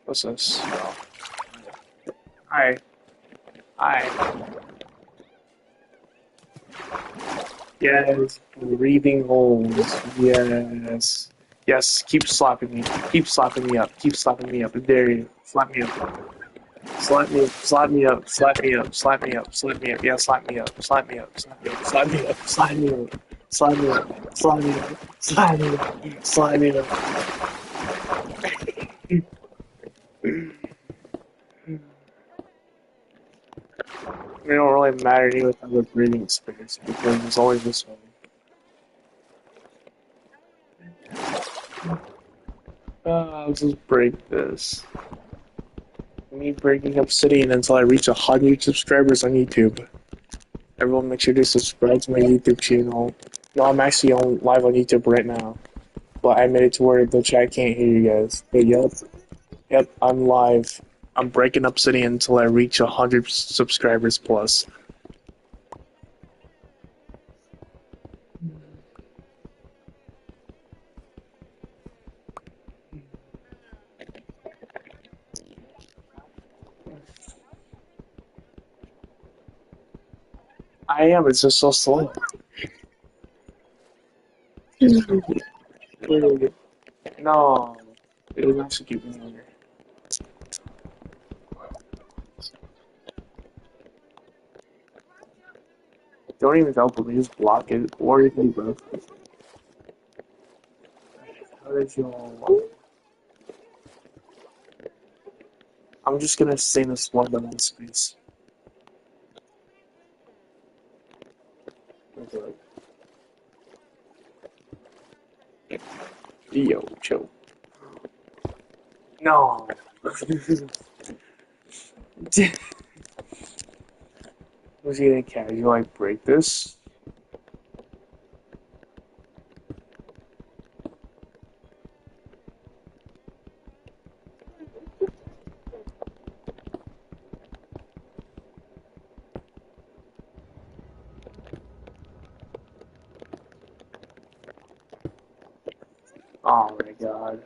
What's this? Oh. Hi. Hi. Yes. Breathing holes. Yes. Yes. Keep slapping me. Keep slapping me up. Keep slapping me up. I dare you. Slap me up. Slap me up. Slap me up. Slap me up. Slap me up. Slap me up. Yeah, slap me up. Slap me up. Slap me up. Slap me up. Slap me up. Slap me up. Slap me up. Slap me up. Slap me up. It don't really matter to you with other breathing space because it's always this way. I'll just break this. Me breaking obsidian until I reach 100 subscribers on YouTube. Everyone make sure to subscribe to my YouTube channel. No, I'm actually on live on YouTube right now. But I made it to where the chat can't hear you guys. But yep, I'm live. I'm breaking obsidian until I reach 100 subscribers plus. I am, it's just so slow. No, it was actually keeping me here. Don't even help me, just block it, or you can both. How did you all... I'm just gonna sing this one in space. Yo, chill. No. Was he gonna casually like break this? Oh my god.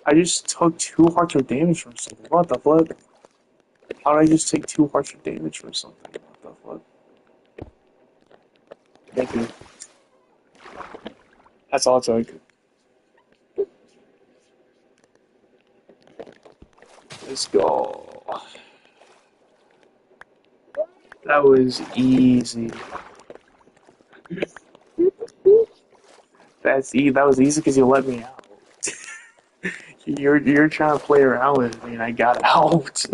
I just took 2 hearts of damage from something. What the fuck? How did I just take 2 hearts of damage from something? What the fuck? Thank you. That's all it took. Let's go. That was easy. That was easy because you let me out. You're trying to play around with me and I got out.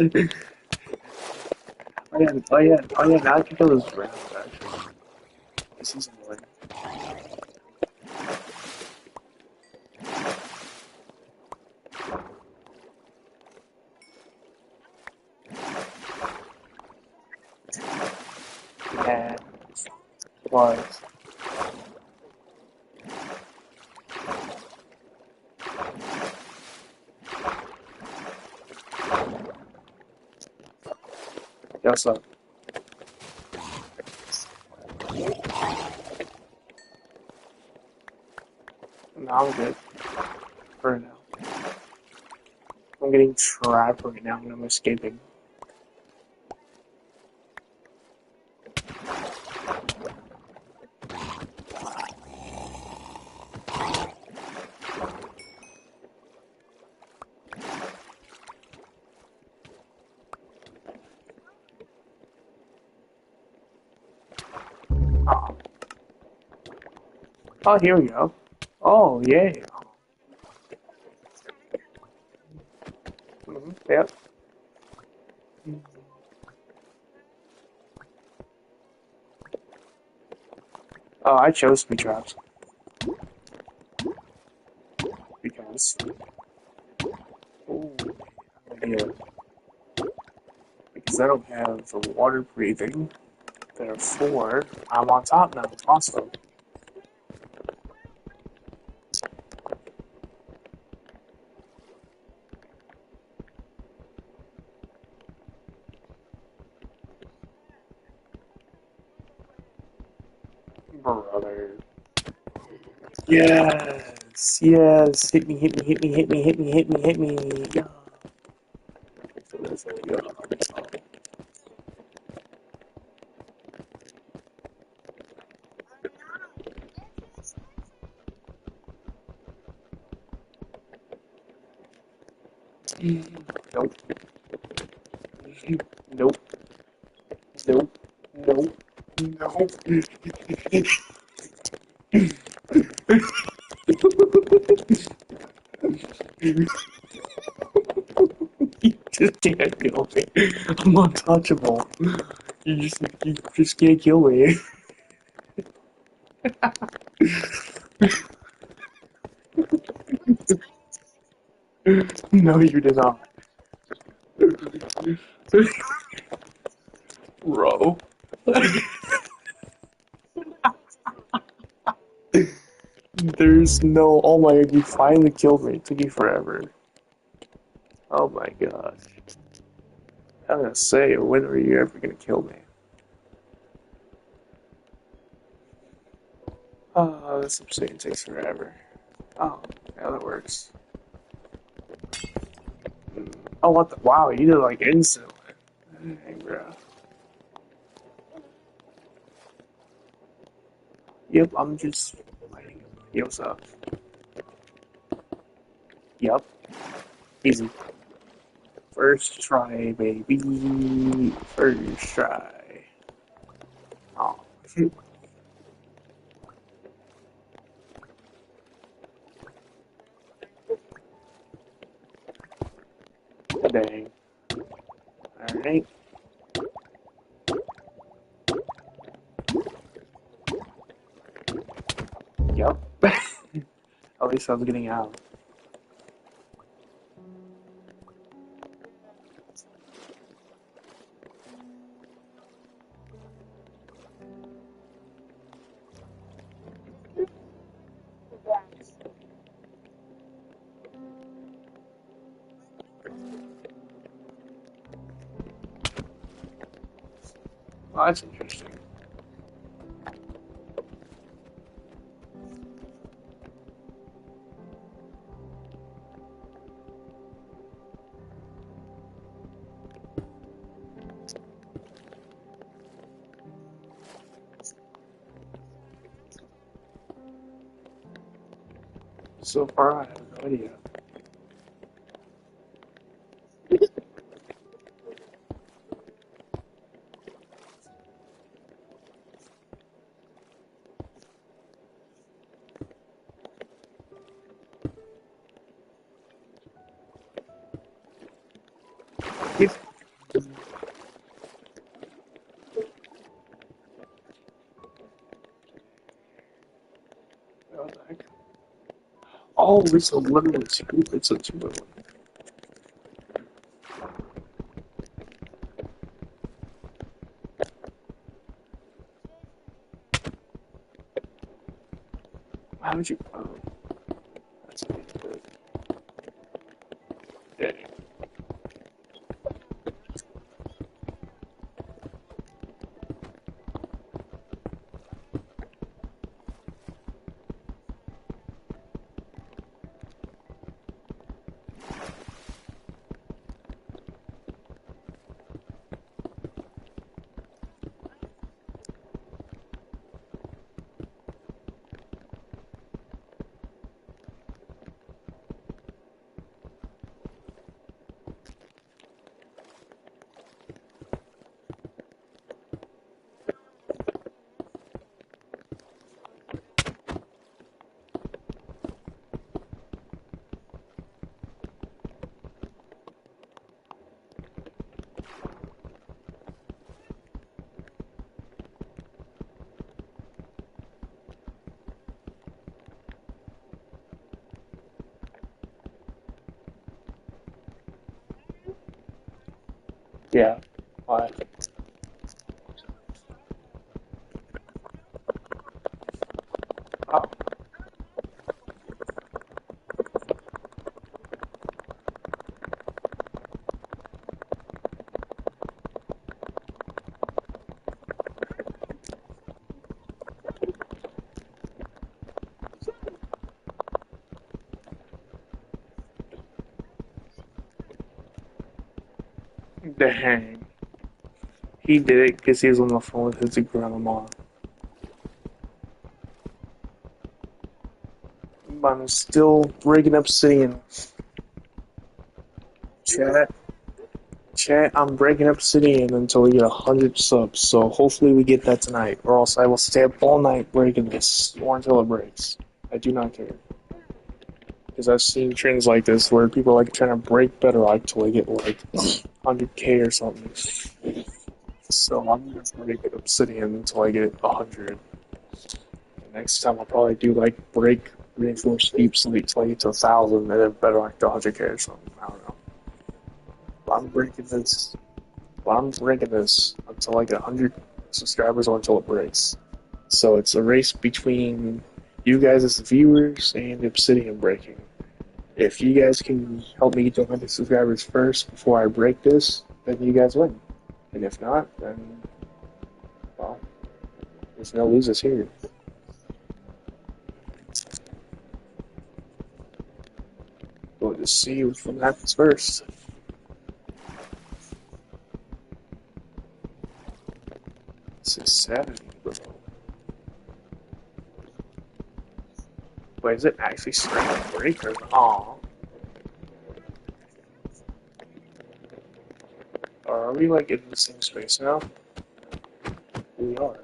Oh yeah, now I can kill this round actually. This is annoying. Yeah. Was. What's up? No, I'm good. For now. I'm getting trapped right now and I'm escaping. Oh, oh here we go. Oh, yeah. Yep. Oh, I chose speed traps. Because. Ooh, idea. Because I don't have the water breathing. Therefore, I'm on top now. Awesome. Brother. Yes, yes. Hit me, hit me, hit me, hit me, hit me, hit me, hit me. Yeah. Let's go. Nope. Nope. Nope. Nope. Nope. You just can't kill me. I'm untouchable. You just can't kill me. No, you did not. Bro. There's no. Oh my god, you finally killed me. It took you forever. Oh my god. I'm gonna say, when are you ever gonna kill me? Oh, this obsidian takes forever. Oh, yeah, that works. Oh, what the? Wow, you did it like instantly. Dang, bro. Yep, I'm just waiting. Yo, what's up? Yep, easy. First try, baby. First try. Oh, dang. Alright. Yep. At least I was getting out. Oh, that's interesting. So far, I have no idea. If, what the heck? Oh, it's a literal two. It's a two. How would you? Oh, that's good. Dang. Yeah. Why? Oh, Dang. He did it because he was on the phone with his grandma. But I'm still breaking obsidian. Chat. Chat, I'm breaking obsidian until we get 100 subs, so hopefully we get that tonight, or else I will stay up all night breaking this, or until it breaks. I do not care. Because I've seen trends like this where people are like trying to break bedrock till they get like 100k or something. So I'm gonna break obsidian until I get 100. Next time I'll probably do like break reinforced deep sleep till I get to 1,000 and then bedrock to 100k or something. I don't know. But I'm breaking this. Well, I'm breaking this until I get 100 subscribers or until it breaks. So it's a race between you guys as viewers and Obsidian breaking. If you guys can help me get to 100 subscribers first before I break this, then you guys win. And if not, then, well, there's no losers here. We'll just see which one happens first. This is Saturday, bro. Wait, is it actually starting to break or? Aw. Are we like in the same space now? We are.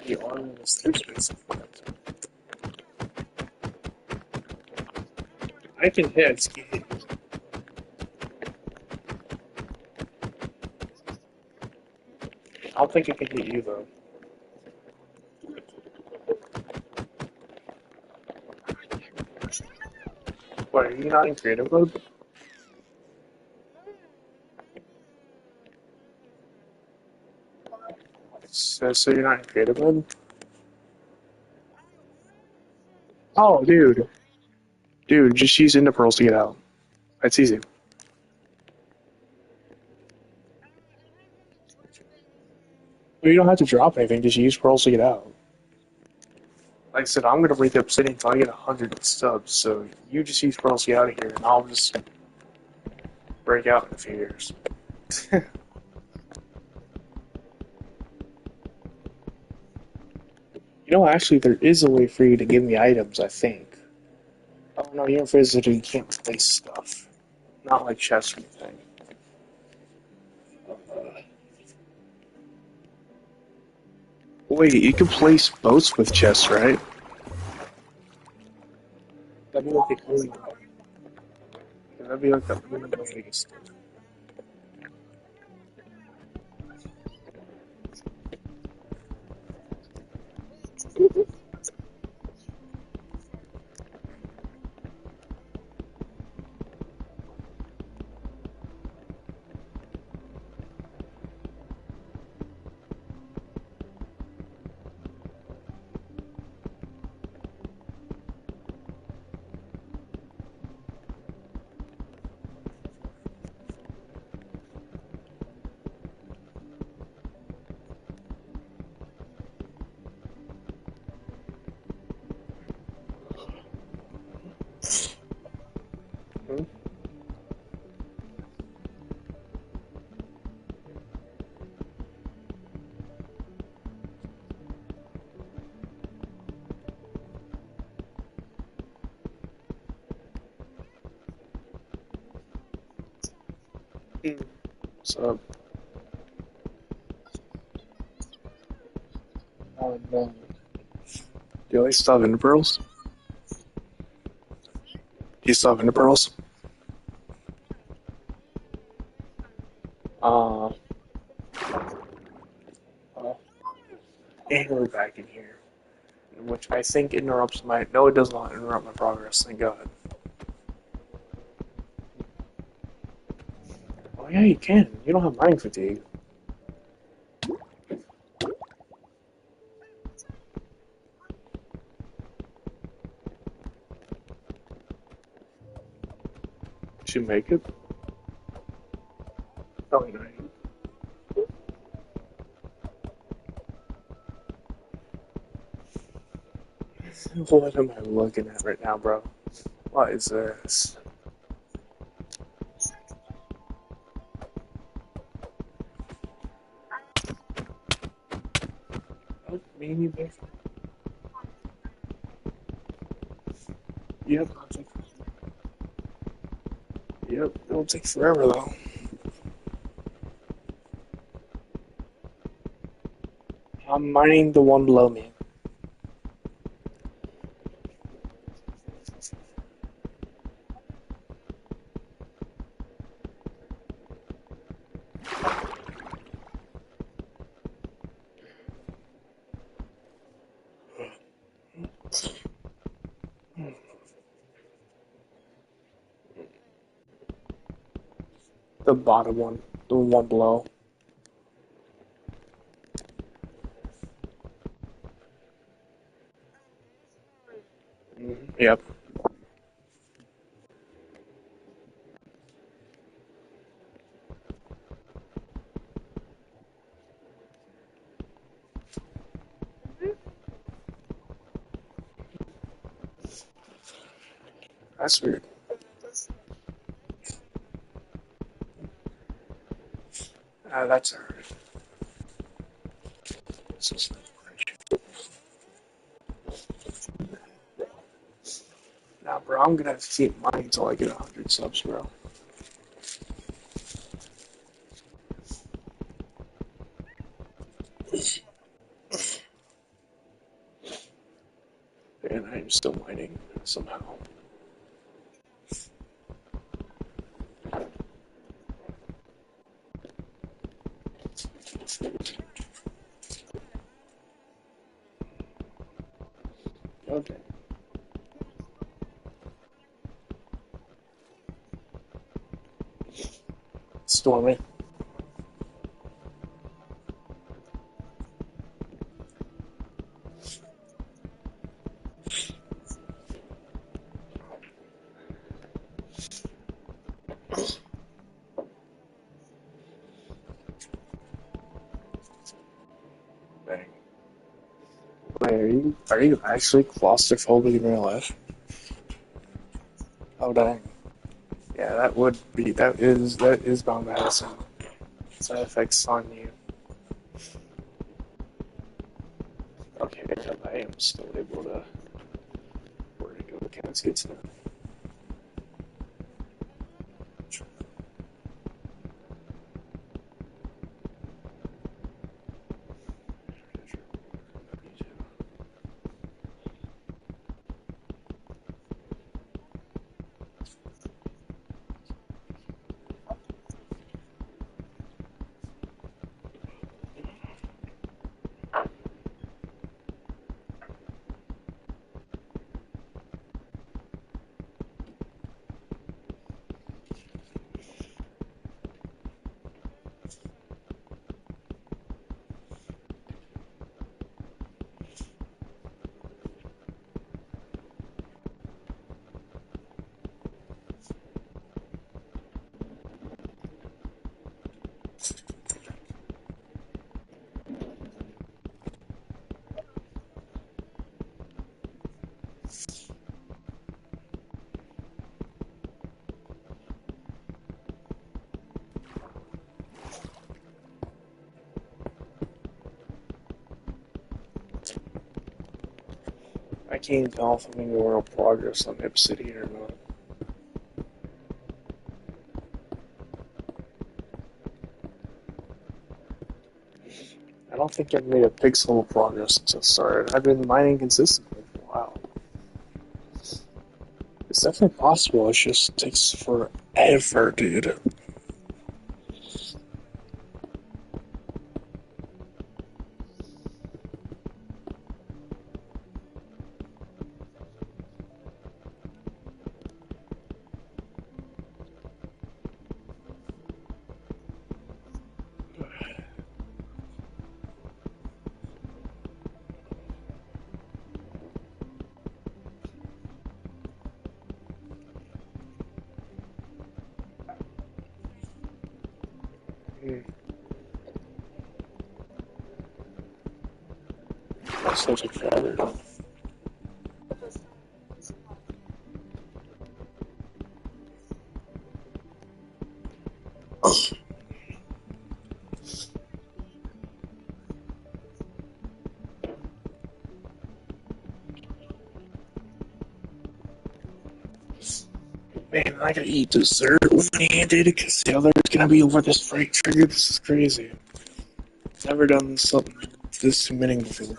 We are in the same space. I can hit. I don't think I can hit you though. Wait, are you not in creative mode? So you're not in creative mode? Oh, dude. Dude, just use Ender Pearls to get out. That's easy. You don't have to drop anything, just use Pearls to get out. Like I said, I'm gonna break the Obsidian until I get 100 subs, so you just use Pearls to get out of here, and I'll just break out in a few years. You know, actually, there is a way for you to give me items, I think. Oh no, you're in Visitor, you can't place stuff. Not like chests or anything. Wait, you can place boats with chests, right? That'd be like the only. That'd be like the only way. Hmm? So, no. Do you like stuff in the pearls? Do you stuff in the pearls? Uh, uh, and we're back in here. Which I think interrupts my. No, it does not interrupt my progress, thank God. Oh, yeah, you can. You don't have mining fatigue. Should make it. Probably not. What am I looking at right now, bro? What is this? Maybe they. Yep. Yep. It'll take forever though. I'm mining the one below me. The bottom one. The one below. Yep. That's weird. That's alright. This is Nah, bro, I'm gonna have to keep mining until I get 100 subs, bro. And I'm still mining somehow. Okay. Stormy. Dang. Wait, are you actually claustrophobic in real life? Oh dang. Yeah, that is bound to have some side effects on you. Okay, I am still able to where to go to caskets now. I can't tell if I'm making real progress on obsidian or not. I don't think I've made a pixel of progress since I started. I've been mining consistently for a while. It's definitely possible, it just takes forever, dude. That's such a forever. Man, I gotta eat dessert one-handed because the other's gonna be over this right trigger. This is crazy. Never done something this committing before.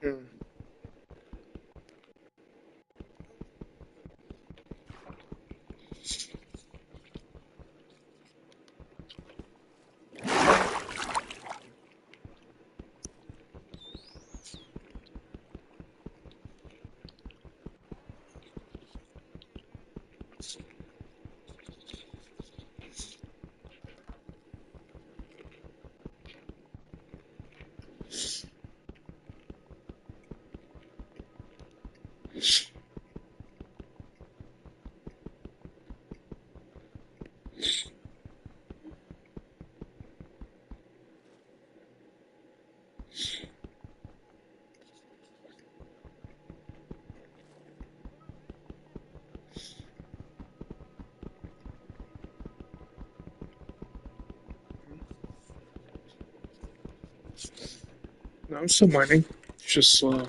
Hmm. No, I'm still mining. It's just slow.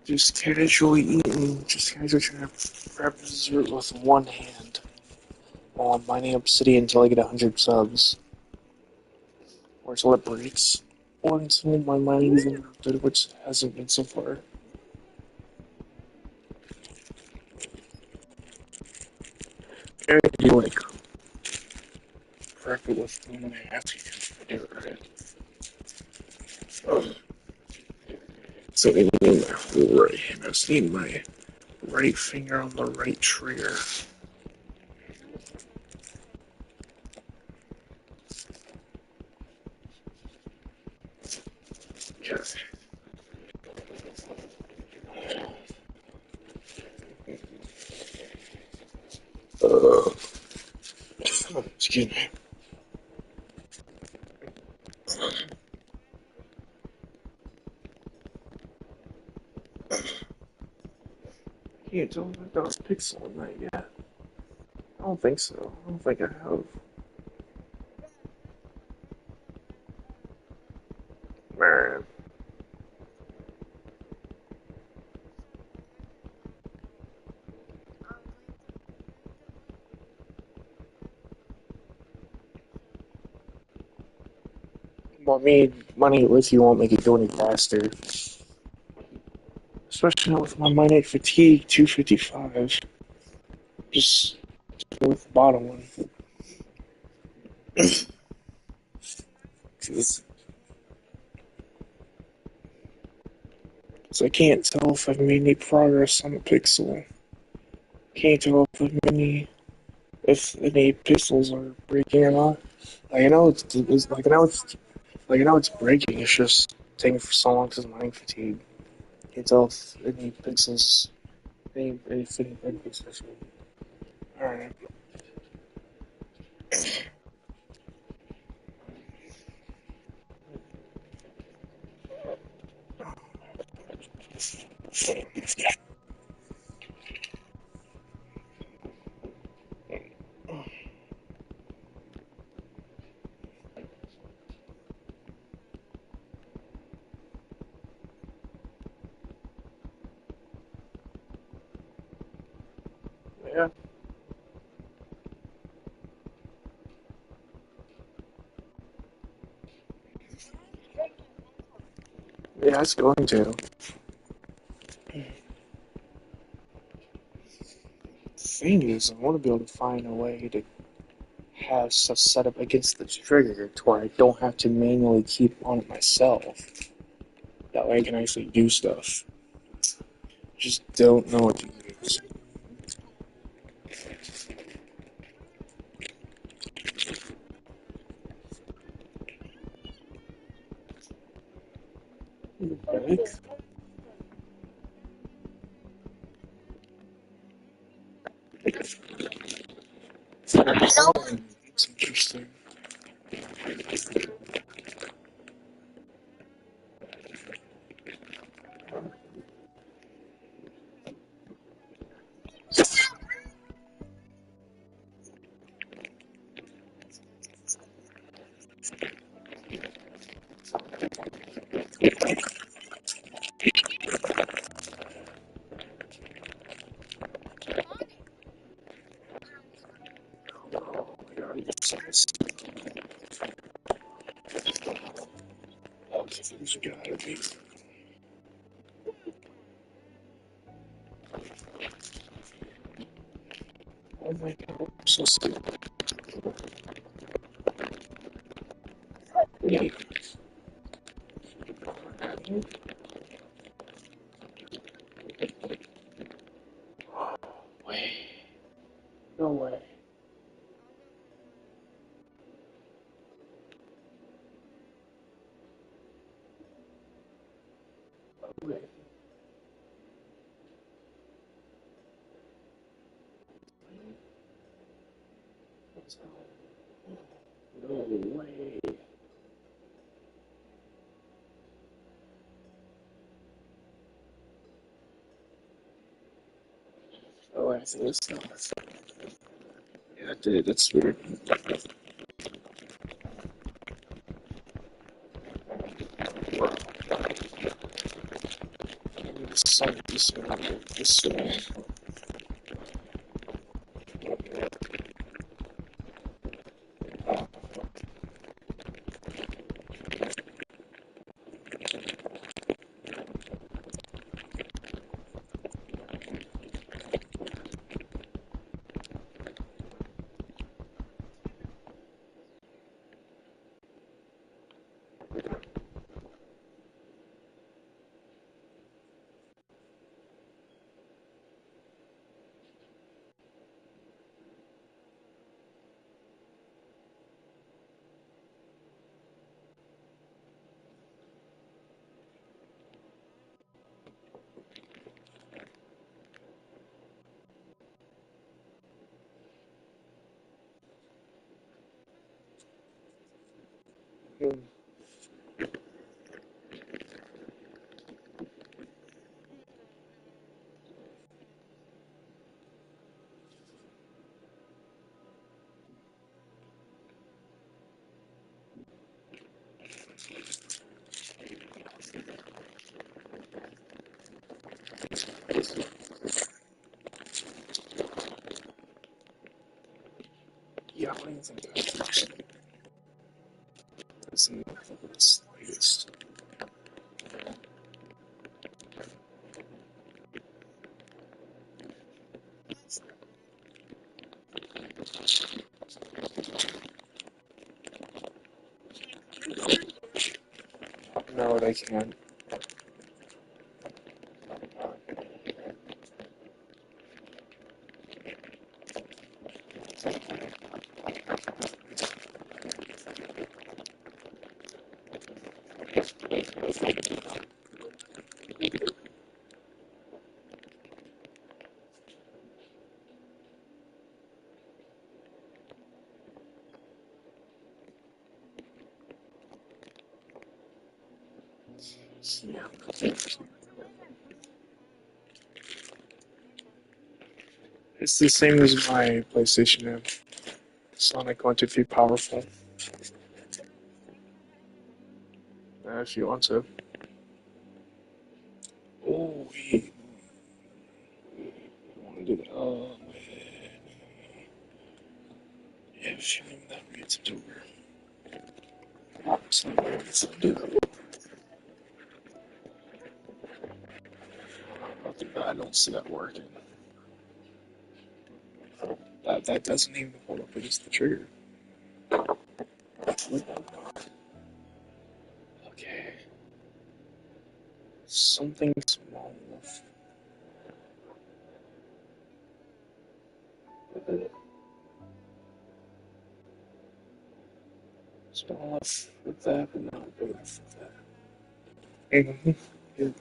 Just casually eating, just casually trying to grab dessert with one hand while I'm mining obsidian until I get 100 subs. Or until it breaks. Or until my mining is interrupted, which hasn't been so far. I do like grab it with one hand. I do it right. So I need my right hand. I just need my right finger on the right trigger. Uh, excuse me. Can't tell if I've got a pixel in that yet. I don't think so. I don't think I have. Man. Well, me, money with you won't make it go any faster. Especially not with my minute fatigue 255. Just with the bottom one. Because I can't tell if I've made any progress on the pixel. Can't tell if any pixels are breaking or not. Like I know it's breaking. It's just taking for so long because of mining fatigue. Can't tell if any pixels any pixels. All right. Yeah. Yeah, it's going to. The thing is, I want to be able to find a way to have stuff set up against the trigger to where I don't have to manually keep on it myself. That way I can actually do stuff. Just don't know what to use. Okay. It's interesting. Oh my god, yes. Okay, there's gotta be. Oh my god, I'm so stupid. Yeah. Wait. No way. Wait. No way. Oh, I see this stuff. Yeah, I did. That's weird. This way. Yeah, I don't even think that's in the slightest. No, they can't. Yeah. It's the same as my PlayStation app. Sonic want to be powerful. If you want to. Oh, wait. I want to do that. Oh, yeah, if you name that reads over. So do that. I don't see that working. That doesn't even hold up against the trigger. Okay. Something small enough. Small enough with that, but not big enough with that. Mm-hmm. Yeah.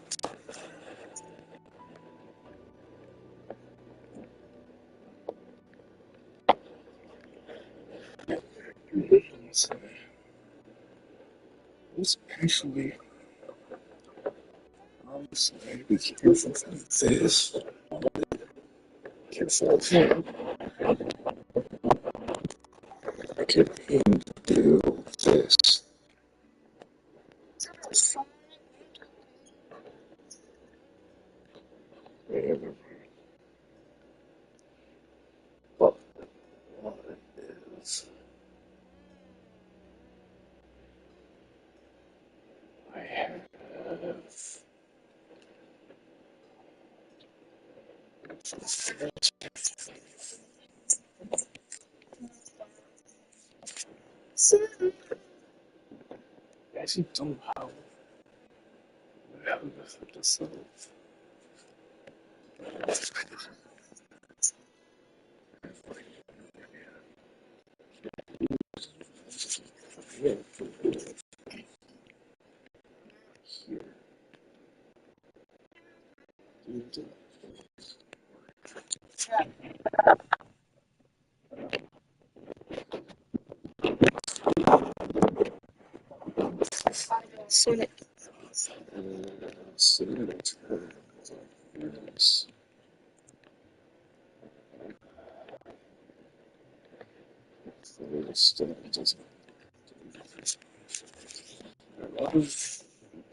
So, let's actually, obviously, be careful with this. Careful with that. I could even do this. And what is I have I actually don't know how to set this up. Yeah, here. Sonic. Select this. Still doesn't.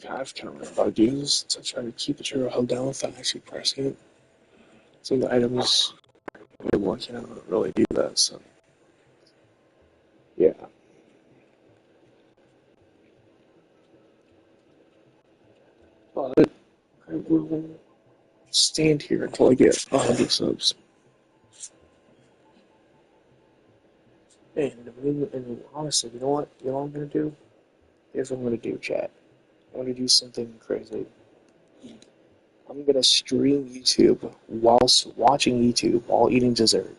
I've kind of run out of ideas to try to keep the trigger held down without actually pressing it. So the items really one can't really do that. So yeah, but I will stand here until I get 100 subs. And honestly, you know what? You know what I'm gonna do? Here's what I'm gonna do, chat. I'm gonna do something crazy. I'm gonna stream YouTube whilst watching YouTube while eating dessert.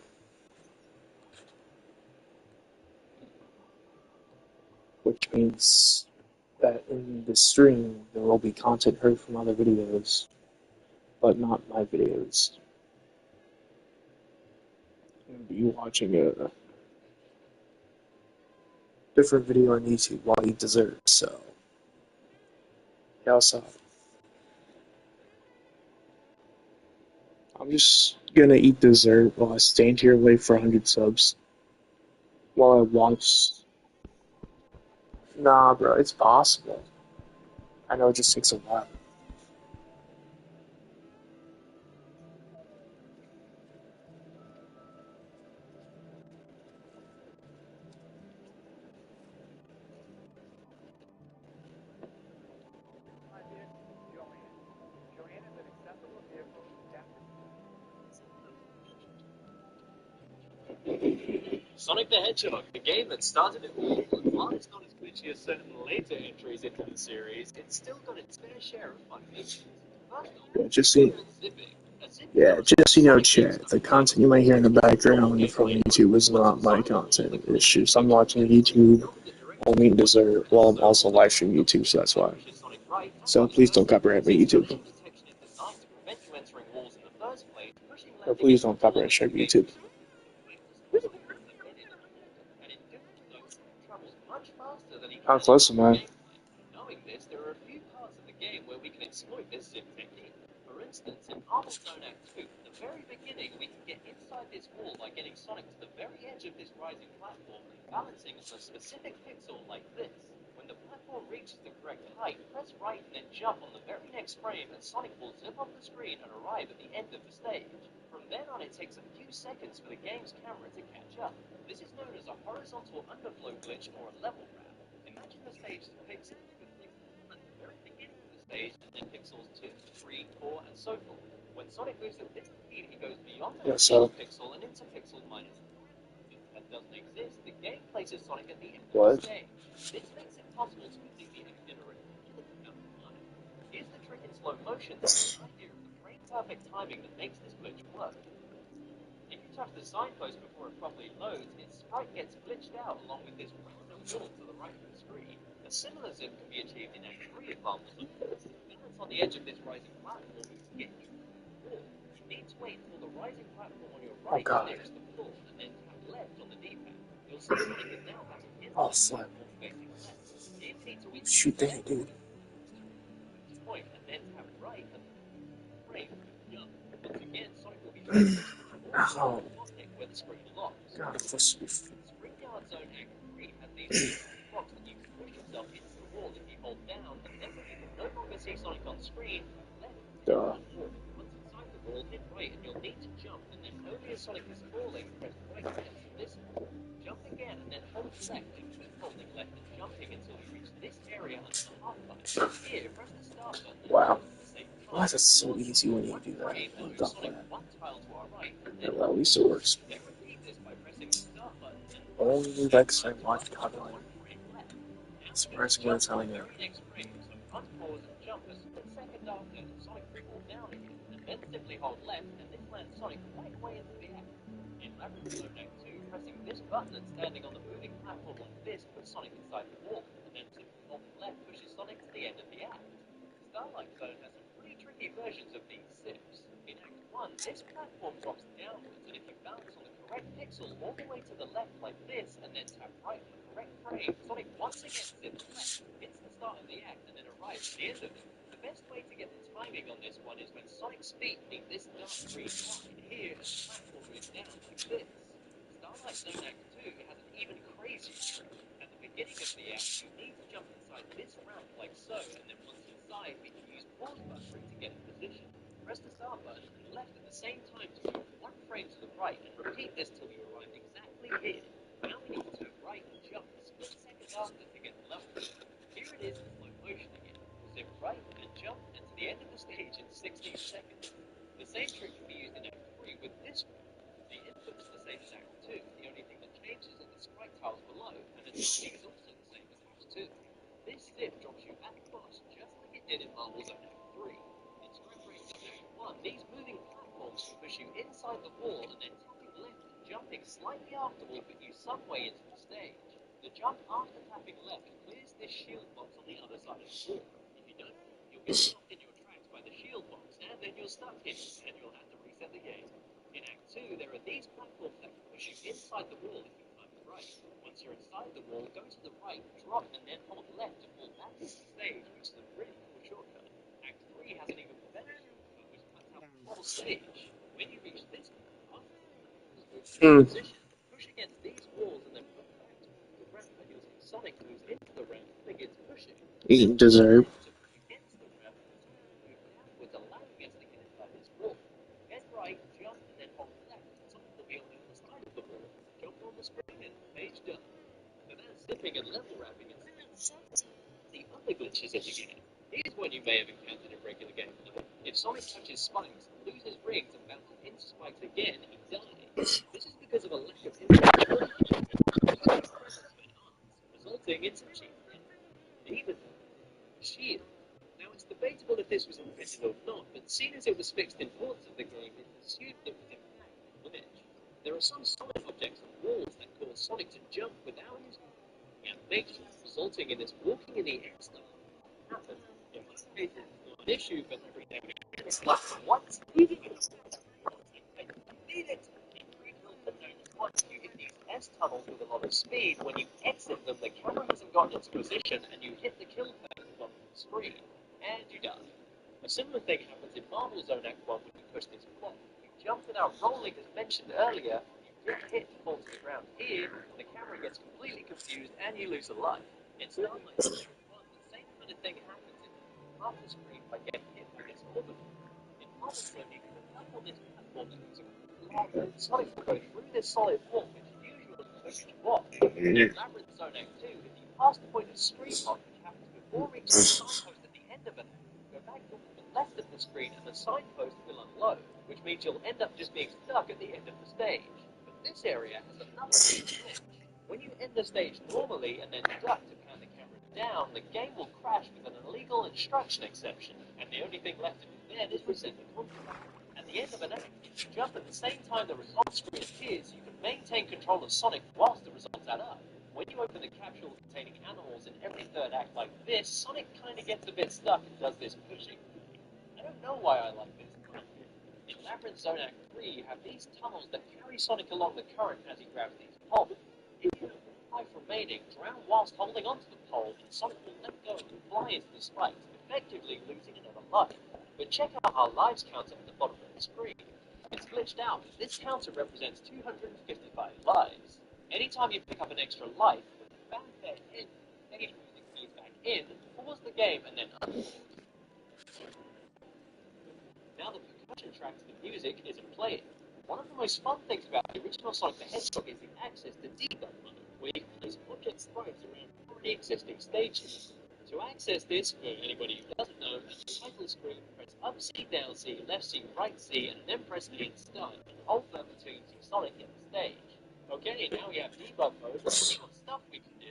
Which means that in the stream there will be content heard from other videos, but not my videos. I'm gonna be watching a different video on YouTube while I eat dessert, so yeah, also I'm just gonna eat dessert while I stand here and wait for 100 subs while I watch. Nah, bro, it's possible. I know it just takes a while. Sonic the Hedgehog, the game that started it all, and while it's not as glitchy as certain later entries into the series, it's still got its fair share of fun features. First Yeah, off, just so, zipping. A zip yeah, gun just so you know, Sonic games chat, the content you might hear in the background from YouTube is not my content. It's just I'm watching YouTube on Meat Dessert while I'm also live streaming YouTube, so that's why. So please don't copyright my YouTube. Or please don't copyright strike YouTube. How close am I? Knowing this, there are a few parts of the game where we can exploit this zip technique. For instance, in Marble Zone Act 2, at the very beginning, we can get inside this wall by getting Sonic to the very edge of this rising platform and balancing on a specific pixel like this. When the platform reaches the correct height, press right and then jump on the very next frame and Sonic will zip off the screen and arrive at the end of the stage. From then on, it takes a few seconds for the game's camera to catch up. This is known as a horizontal underflow glitch or a level wrap. Imagine the stage as pixels with pixels at the very beginning of the stage and then pixels 2, 3, 4, and so forth. When Sonic moves at this speed, he goes beyond the pixel and into pixel minus. If that doesn't exist, the game places Sonic at the end of the stage. This makes it possible to completely incinerate without time. Here's the trick in slow motion, the idea of the frame-perfect timing that makes this glitch work. If you touch the signpost before it properly loads, its sprite gets glitched out along with this random wall to the right of the screen. A similar zip can be achieved in Act 3 of Marble Zone. Balance on the edge of this rising platform is to get you the wall. You need to wait until the rising platform on your right nears the floor, and then tap left on the D-pad. You'll see Sonic is now passing inside the platform facing left. You need to wait Shoot that dude. Point, and then tap right and frame. Once again, Sonic will be facing Oh. where the screen locks. God, I'm supposed to be. Springyard Zone Act 3 has these blocks that you can push yourself into the wall if you hold down, and then when you can no longer see Sonic on screen, left Duh. once inside the wall, hit right, and you'll need to jump, and then only as Sonic is falling, press right again to this wall. Jump again, and then hold left, and keep holding left and jumping until you reach this area under the half pipe. Here, press the start button. Wow. Why is it so easy when you do that? What the fuck? Well, at least it works. Only Lex I watched Hotline. Surprising that's how I know. Then simply hold left, and this lands Sonic right away into the act. In Labyrinth Zone Act 2, pressing this button and standing on the moving platform like this puts Sonic inside the wall, and then simply holding left pushes Sonic to the end of the act. Starlight Zone has some pretty tricky versions of these zips. In Act 1, this platform drops downwards, and if you balance on the correct pixel all the way to the left like this, and then tap right on the correct frame, Sonic once again zips left, hits the start of the act, and then arrives at the end of it. The best way to get the timing on this one is when Sonic's feet meet this dark green line here, and the platform moves down like this. Starlight Zone Act 2 has an even crazier trick. At the beginning of the act, you need to jump inside this ramp like so, and then once inside, we can use pause buttering to get in position. Press the start button and left at the same time to move one frame to the right, and repeat this till you arrive exactly here. Now we need to turn right and jump a split second after to get the level. Here it is in slow motion again. Zip right and jump, and to the end of the stage in 16 seconds. The same trick can be used in Act 3 with this one. The inputs are the same as Act 2, the only thing that changes are the sprite tiles below, and the timing is also the same as Act 2. This zip drops you back across just like it did in Marble Zone Act 3. In Sprite Breaks in Act 1, these moving platforms can push you inside the wall, and then tapping left and jumping slightly after will put you some way into the stage. The jump after tapping left clears this shield box on the other side of the wall. If you don't, you'll get stopped in your tracks by the shield box, and then you're stuck here, and you'll have to reset the game. In Act 2, there are these platforms that can push you inside the wall if you climb the right. Once you're inside the wall, go to the right, drop, and then hold left to fall back into the stage, which is a really cool shortcut. Act 3 has an even better shortcut, which cuts out the whole stage. When you reach this part, position, push against these walls, and then put back towards the ramp, and you'll see Sonic moves into the ramp and begins pushing. Eating dessert. Against the ramp, move backwards, allowing us to get inside this wall. Head right, jump, and then hold left. Sonic will be on the other side of the wall. Jump on the screen and page done. So that's zipping and level wrapping. The other glitches in the game. Here's one you may have encountered in regular gameplay. If Sonic touches spikes, loses rings, and bounces into spikes again, he dies. This is because of a lack of invincibility, resulting in some cheap demon shield. Now it's debatable if this was invented or not, but seen as it was fixed in ports of the game, it's assumed it was in fact a glitch. There are some solid objects on walls that cause Sonic to jump without his animation, resulting in this walking in the air style happen. In most cases, it's not an issue, but every now and again it's like, what? I need it! Once you hit these S tunnels with a lot of speed, when you exit them, the camera hasn't gotten into position, and you hit the kill button at the bottom of the screen, and you die. A similar thing happens in Marvel Zone Act 1 when you push this block. You jump without rolling, as mentioned earlier, you get hit and fall to the ground here, the camera gets completely confused, and you lose a life. It's not like the same kind of thing happens in half the screen by getting hit by this orbital. In Marvel Zone, you can jump on this platform that is Sonic will go through this solid wall, which usually pushes you off. In Labyrinth Zone Act 2, if you pass the point of screen lock, which happens before reaching the signpost at the end of an act, go back to the left of the screen and the signpost will unload, which means you'll end up just being stuck at the end of the stage. But this area has another glitch. When you end the stage normally and then duck to pan the camera down, the game will crash with an illegal instruction exception, and the only thing left to do then is reset the control. At the end of an act, if you jump at the same time the results screen appears, you can maintain control of Sonic whilst the results add up. When you open the capsule containing animals in every third act like this, Sonic kinda gets a bit stuck and does this pushing. I don't know why I like this, but in Labyrinth Zone Act 3, you have these tunnels that carry Sonic along the current as he grabs these poles. If you have life remaining, drown whilst holding onto the pole, and Sonic will let go and fly into the spikes, effectively losing another life. But check out our lives counter at the bottom of the screen. It's glitched out. This counter represents 255 lives. Anytime you pick up an extra life, when the fanfare ends, the stage music fades back in, pause the game, and then unpause. Now the percussion track to the music isn't playing. One of the most fun things about the original Sonic the Hedgehog is the access to debug mode, where you can place object sprites around already existing stages. To access this, for anybody who doesn't know, at the title screen, press up C, down C, left C, right C, and then press A and start, and hold them until you see Sonic in the stage. Okay, now we have debug mode, let's see what stuff we can do.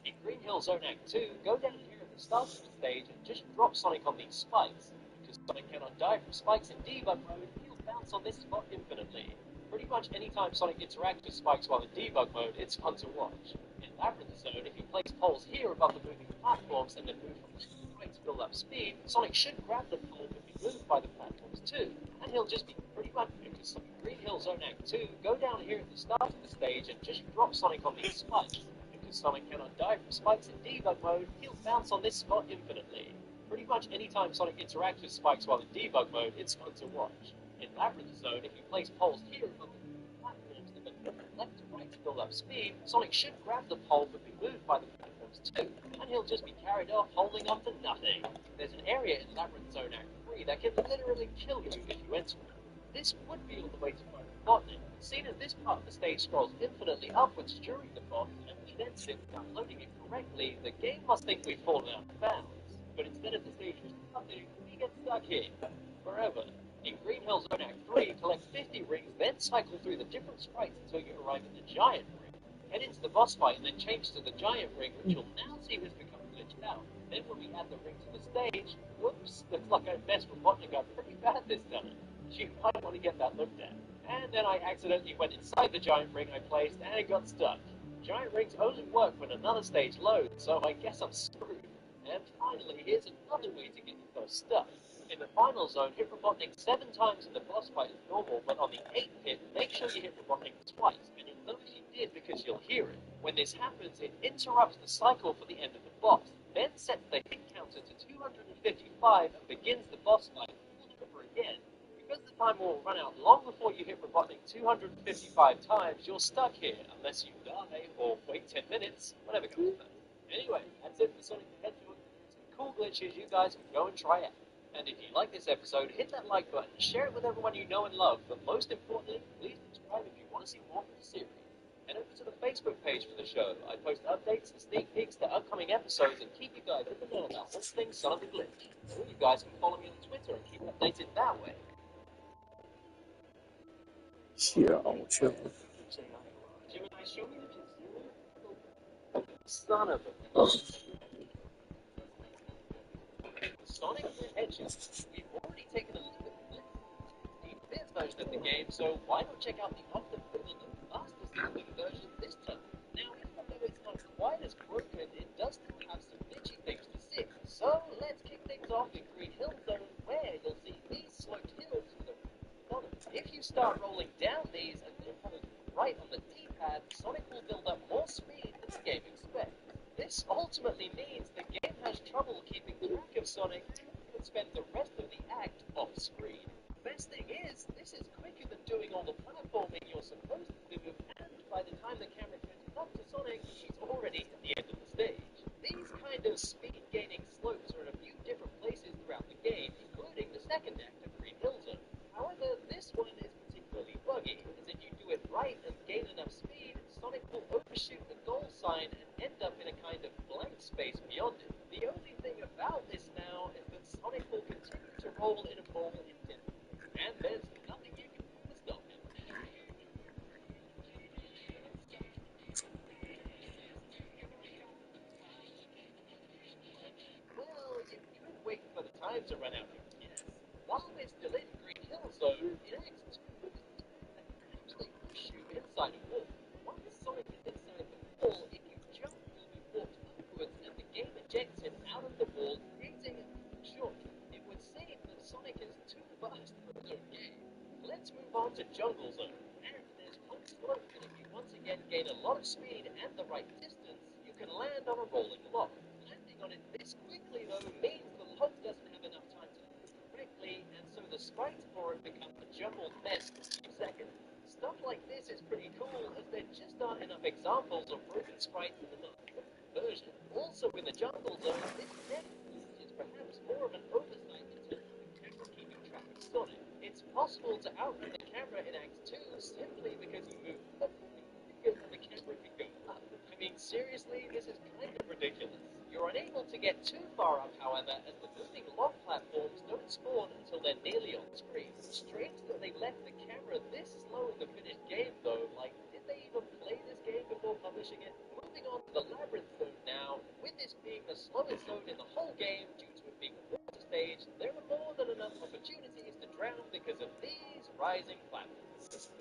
In Green Hill Zone Act 2, go down here at the start of the stage and just drop Sonic on these spikes. Because Sonic cannot die from spikes in debug mode, he'll bounce on this spot infinitely. Pretty much anytime Sonic interacts with spikes while in debug mode, it's fun to watch. In Labyrinth Zone, if you place poles here above the moving platforms and then move from left to right to build up speed, Sonic should grab the pole but be moved by the platforms too, and he'll just be pretty much because Green Hill Zone Act 2, go down here at the start of the stage and just drop Sonic on these spikes. Because Sonic cannot die from spikes in debug mode, he'll bounce on this spot infinitely. Pretty much anytime Sonic interacts with spikes while in debug mode, it's fun to watch. In Labyrinth Zone, if you place poles here above the platforms and then move from left to right to build up speed, Sonic should grab the pole but be moved by the platforms too, and he'll just be carried off holding on to nothing. There's an area in Labyrinth Zone Act 3 that can literally kill you if you enter it. This would be on the way to fight the botnet, seeing as this part of the stage scrolls infinitely upwards during the boss, and we then sit without loading it correctly, the game must think we've fallen out of bounds. But instead of the stage restarting, we get stuck here forever. In Green Hill Zone Act 3, collect 50 rings, then cycle through the different sprites until you arrive at the giant ring. Head into the boss fight and then change to the giant ring, which you'll now see has become glitched out. Then when we add the ring to the stage, whoops, looks like I messed with Botnik got pretty bad this time. You might want to get that looked at. And then I accidentally went inside the giant ring I placed and it got stuck. Giant rings only work when another stage loads, so I guess I'm screwed. And finally, here's another way to get your first stuff. In the final zone, hit Robotnik 7 times in the boss fight as normal, but on the 8th hit, make sure you hit Robotnik twice, and you'll know if you did because you'll hear it. When this happens, it interrupts the cycle for the end of the boss, then sets the hit counter to 255 and begins the boss fight all over again. Because the timer will run out long before you hit Robotnik 255 times, you're stuck here, unless you die or wait 10 minutes, whatever comes first. Anyway, that's it for Sonic the Hedgehog. Some cool glitches you guys can go and try out. And if you like this episode, hit that like button, share it with everyone you know and love, but most importantly, please subscribe if you want to see more from the series. Head over to the Facebook page for the show. I post updates and sneak peeks to upcoming episodes and keep you guys in the know about all things Sonic the Glitch. Or you guys can follow me on Twitter and keep updated that way. Chill, chill. Gemini, show me the pistol. Son of a... Sonic the Hedgehog. We've already taken a look at the 16-bit version of the game, so why not check out the often proven and fastest moving version this time? Now, even though it's not quite as broken, it does still have some glitchy things to see. So let's kick things off in Green Hill Zone, where you'll see these sloped hills with a bottom. If you start rolling down these and then hold right on the D-pad, Sonic will build up more speed than the game expects. This ultimately means the game has trouble keeping track of Sonic and spend the rest of the act off screen. Best thing is, this is quicker than doing all the platforming you're supposed to do, and by the time the camera catches up to Sonic, he's already at the end of the stage. These kind of speed-gaining slopes are in a few different places throughout the game, including the second act of Green Hill Zone. However, this one is particularly buggy, as if you do it right and gain enough speed, Sonic will overshoot the goal sign and end up in a kind of blank space beyond it. The only thing about this now is that Sonic will continue to roll in a more intense, and there's nothing you can do to stop him. Well, you could wait for the time to run out, yes. While we're still in Green Hill Zone, in Act 2, actually push you inside a wall. Once Sonic is inside the wall, if you jump, you'll be walked upwards, and the game ejects him out of the wall, creating a shortcut. It would seem that Sonic is too fast for his own game. Let's move on to Jungle Zone, and there's one slope that if you once again gain a lot of speed and the right distance, you can land on a rolling log. Landing on it this quickly, though, means the log doesn't have enough time to move correctly, and so the sprites for it become a jumbled mess for a few seconds. Stuff like this is pretty cool, as there just aren't enough examples of broken sprites in the version. Also in the Jungle Zone, this next is perhaps more of an oversight in terms of the camera keeping track of Sonic. It's possible to outrun the camera in Act 2 simply because you move upward quicker than the camera can go up. I mean, seriously, this is kind of ridiculous. You're unable to get too far up, however, as the moving log platforms don't spawn until they're nearly on screen. Strange that they left the camera this slow in the finished game, though. Like, did they even play this game before publishing it? Moving on to the Labyrinth Zone now, with this being the slowest zone in the whole game due to it being a water stage, there are more than enough opportunities to drown because of these rising platforms.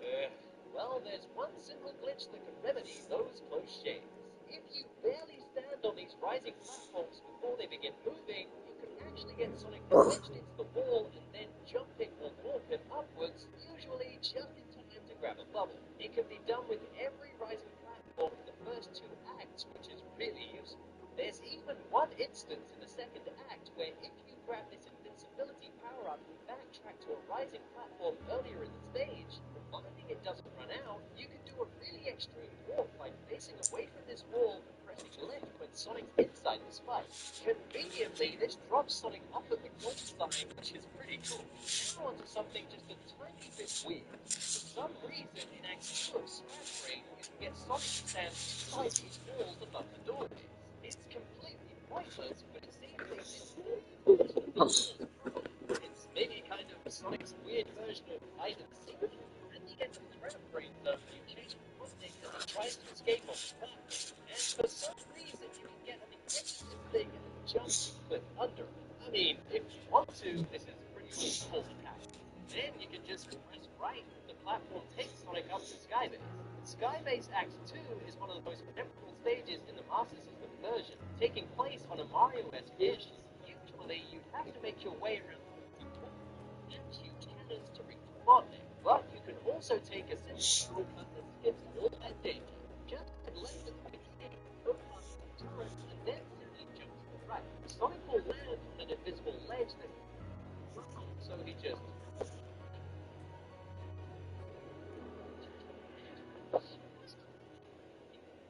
Well, there's one simple glitch that can remedy those close shaves. If you barely stand on these rising platforms before they begin moving, you can actually get Sonic wedged into the wall and then jumping or walking upwards, usually just in time to grab a bubble. It can be done with every rising platform in the first two acts, which is really useful. There's even one instance in the second act where if you grab this invincibility power-up and backtrack to a rising platform earlier in the stage, providing it doesn't run out, you can do a really extreme walk by facing away from this wall and pressing left when Sonic's inside the spike. Conveniently, this drops Sonic off at the gold sign, which is pretty cool. Now onto something just a tiny bit weird. For some reason, in Act 2 of Scrap Brain, you can get Sonic to stand inside these walls above the doorways. It's completely pointless, but it seems they did it's maybe kind of Sonic's weird version of hide and seek. And you get the Scrap Brain zone, you chase Robotnik as he tries to escape off the platform. And for some reason, you can get on the edge of this thing and then jump to clip under it. I mean, if you want to, this is pretty cool and happy. Then you can just press right and the platform takes Sonic up to Skybase. Skybase Act 2 is one of the most memorable stages in the Master System version, taking place on a Mario-esque airship. Usually, you'd have to make your way around and huge cannons to reach the Robotnik, but you can also take a simple shortcut that skips all that danger. Just head left at the beginning, go past the turret, and then simply jump to the right. Sonic will land on an invisible ledge that so he just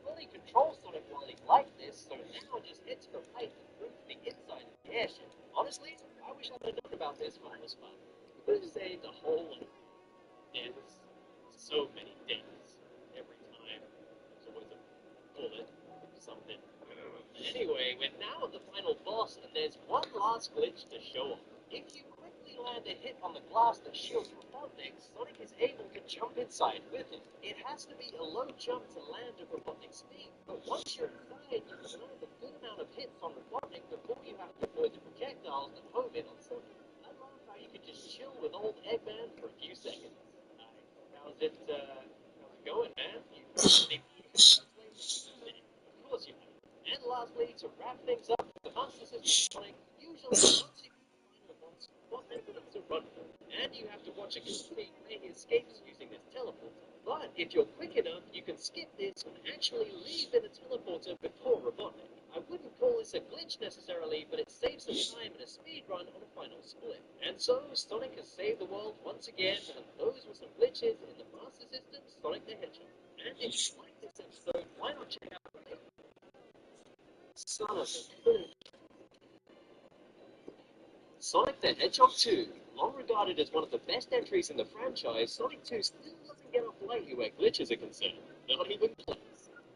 fully control Sonic while he's like this, so now just head to the right and move to the inside of the airship. Honestly, I wish I'd have known about this when I was fun. It would have saved a whole lot of deaths, so many deaths, every time. much to show off. If you quickly land a hit on the glass that shields Robotnik, Sonic is able to jump inside with it. It has to be a low jump to land at Robotnik's feet, but once you're inside, you can land a good amount of hits on Robotnik before you have to avoid the projectiles that home in on Sonic. I love how you can just chill with old Eggman for a few seconds. How's it going, man? You any Of course you have. And lastly, to wrap things up, the Master System Sonic usually once you find the monster, what evidence to run for, and you have to watch a complete where he escapes using this teleporter. But if you're quick enough, you can skip this and actually leave in the teleporter before Robotnik. I wouldn't call this a glitch necessarily, but it saves some time in a speed run on a final split. And so, Sonic has saved the world once again, and those were some glitches in the Master System Sonic the Hedgehog. And if you like this episode, why not check out the Son of a bitch. Sonic the Hedgehog 2. Long regarded as one of the best entries in the franchise, Sonic 2 still doesn't get off lightly where glitches are concerned. Not even close.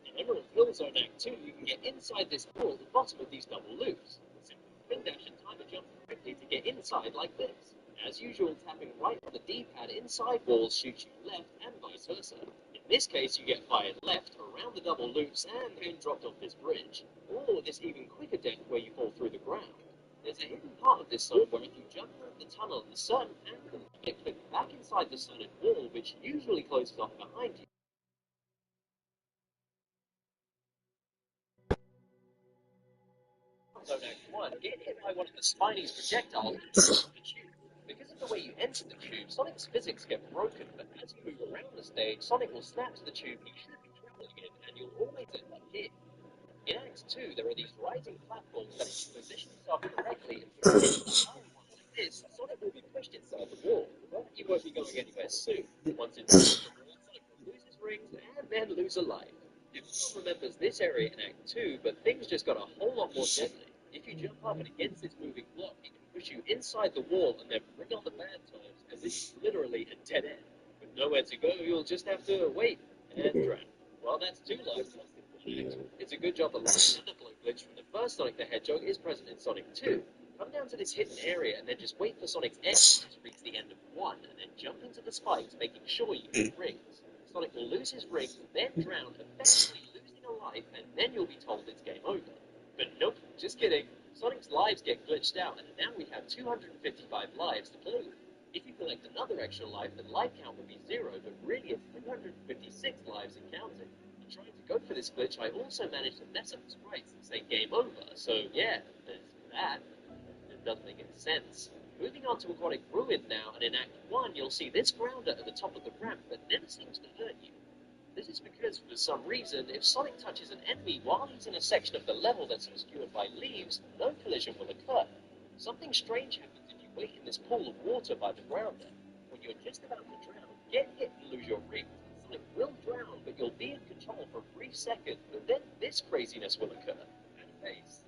In Emerald Hill Zone Act 2, you can get inside this wall at the bottom of these double loops. Simply spin dash and time a jump quickly to get inside like this. As usual, tapping right on the D-pad inside walls shoots you left and vice versa. In this case, you get fired left around the double loops and then dropped off this bridge. Or this even quicker death where you fall through the ground. There's a hidden part of this zone where if you jump over the tunnel at a certain angle, you get clipped back inside the solid wall, which usually closes off behind you. Zone Act 1, get hit by one of the Spiney's projectiles and the tube. Because of the way you enter the tube, Sonic's physics get broken, but as you move around the stage, Sonic will snap to the tube you should be traveling in, and you'll always end up here. In Act 2, there are these rising platforms that if you position yourself correctly and put like this, Sonic will be pushed inside the wall, but you won't be going anywhere soon. Once inside the wall, Sonic will lose his rings and then lose a life. Everyone remembers this area in Act 2, but things just got a whole lot more deadly. If you jump up and against this moving block, it can push you inside the wall and then bring on the bad times, as it's literally a dead end. With nowhere to go, you'll just have to wait and drown. Well, that's 2 lives lost in 1 act. It's a good job the last underglow glitch from the first Sonic the Hedgehog is present in Sonic 2. Come down to this hidden area and then just wait for Sonic's X to reach the end of 1, and then jump into the spikes, making sure you hit rings. Sonic will lose his rings, then drown, effectively losing a life, and then you'll be told it's game over. But nope, just kidding. Sonic's lives get glitched out, and now we have 255 lives to play with. If you collect another extra life, then life count would be 0, but really it's 356 lives and counting. Trying to go for this glitch, I also managed to mess up the sprites and say game over, so yeah, there's that. It doesn't make any sense. Moving on to Aquatic Ruin now, and in Act 1 you'll see this grounder at the top of the ramp that never seems to hurt you. This is because, for some reason, if Sonic touches an enemy while he's in a section of the level that's obscured by leaves, no collision will occur. Something strange happens if you wait in this pool of water by the grounder. When you're just about to drown, get hit and lose your rings. Sonic will drown, but you'll be in control for a brief second, but then this craziness will occur. And face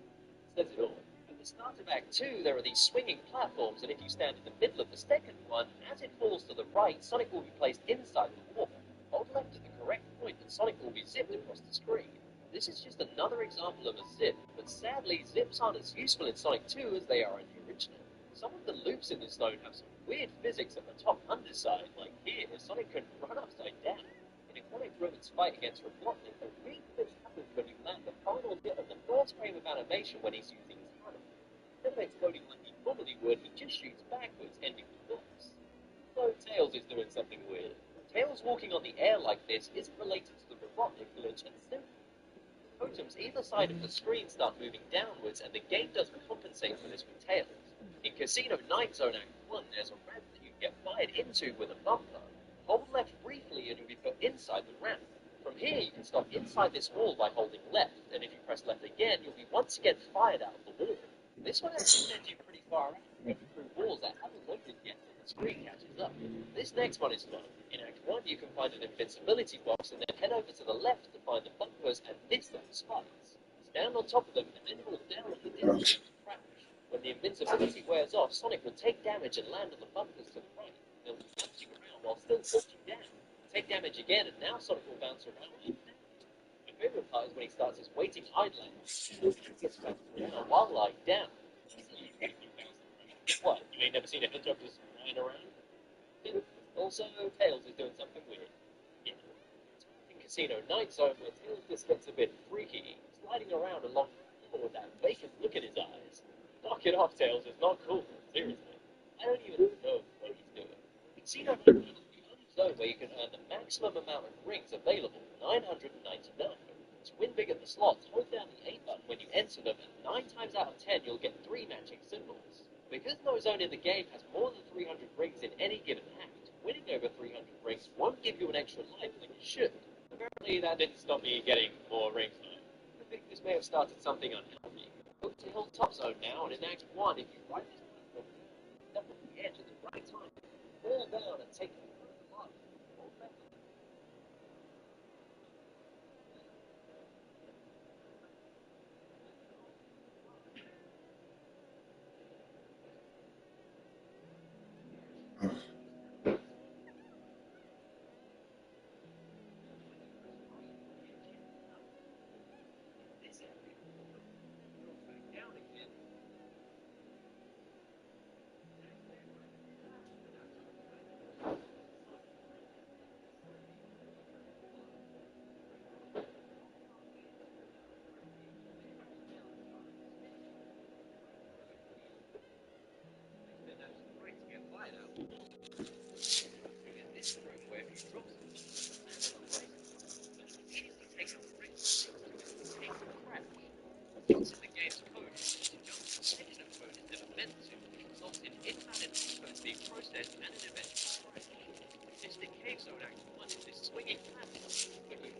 says it all. At the start of Act 2, there are these swinging platforms, and if you stand in the middle of the second one, as it falls to the right, Sonic will be placed inside the water. Hold left at the correct point, and Sonic will be zipped across the screen. This is just another example of a zip, but sadly, zips aren't as useful in Sonic 2 as they are in the original. Some of the loops in this zone have some weird physics at the top underside, like here, Sonic can run upside down. In Aquatic Ruin's fight against Robotnik, a weird thing happens when you land the final hit of the first frame of animation when he's using his hammer. Instead of exploding like he normally would, he just shoots backwards, ending the boss. So Tails is doing something weird. Tails walking on the air like this isn't related to the Robotnik glitch, and simple. Totems either side of the screen start moving downwards, and the game doesn't compensate for this with Tails. In Casino Night Zone Act 1, there's a ramp that you can get fired into with a bumper. Hold left briefly and you'll be put inside the ramp. From here, you can stop inside this wall by holding left, and if you press left again, you'll be once again fired out of the wall. This one actually sends you pretty far out, through walls that haven't loaded yet till the screen catches up. This next one is fun. In Act 1, you can find an invincibility box and then head over to the left to find the bumpers and miss those spikes. Stand on top of them and then hold down on the distance to crash. When the invincibility wears off, Sonic will take damage and land on the bumpers to the right. They'll be bouncing around while still touching down. Take damage again, and now Sonic will bounce around like that. My favorite part is when he starts his waiting idling. He gets bounced around while lying down. What? You ain't never seen a hedgehog just flying around? Also, Tails is doing something weird. Yeah. In Casino Night Zone, where Tails just gets a bit freaky, sliding around along the floor with that vacant look in his eyes. Knock it off, Tails. It's not cool. Seriously. I don't even know what he's doing. Casino Night Zone is the only zone where you can earn the maximum amount of rings available, 999. To win big at the slots, hold down the A button when you enter them, and 9 times out of 10 you'll get 3 matching symbols. Because no zone in the game has more than 300 rings in any given act, winning over 300 rings won't give you an extra life like it should. Apparently that didn't stop me getting more rings though. I think this may have started something unhealthy. Go to Hilltop Zone now, and in Act 1, if you ride this platform, step on the edge at the right time, fall down and take the first life. Hold back. This area. Go back down again. Then that's great to get by now. In this room where if you drop something, immediately take out the ring. Take the crash. It's in the game's code. To jump to the section of code is never meant to. It results in invalid codes being processed and an eventual crash. Mystic Cave Zone Act 1 is this swinging platform, but you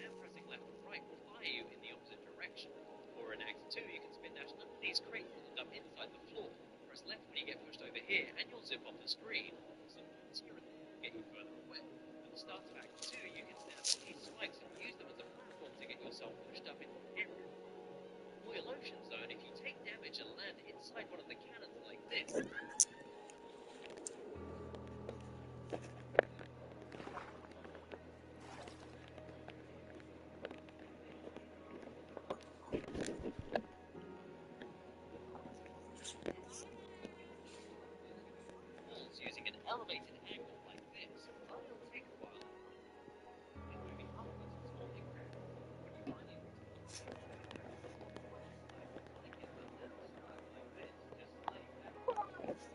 and pressing left and right will fire you in the opposite direction. Or in Act 2, you can spin dash under these crates that end up inside the floor. Press left when you get pushed over here, and you'll zip off the screen. Sometimes here and there will get you further away. At the start of Act 2, you can stand on these spikes and use them as a platform to get yourself pushed up into the area. For your Lotion Zone, if you take damage and land inside one of the cannons like this, using an elevated angle like this, it'll take a while. And moving upwards in small increments. When you finally reach the top, like it's a little slide like this, just sliding back.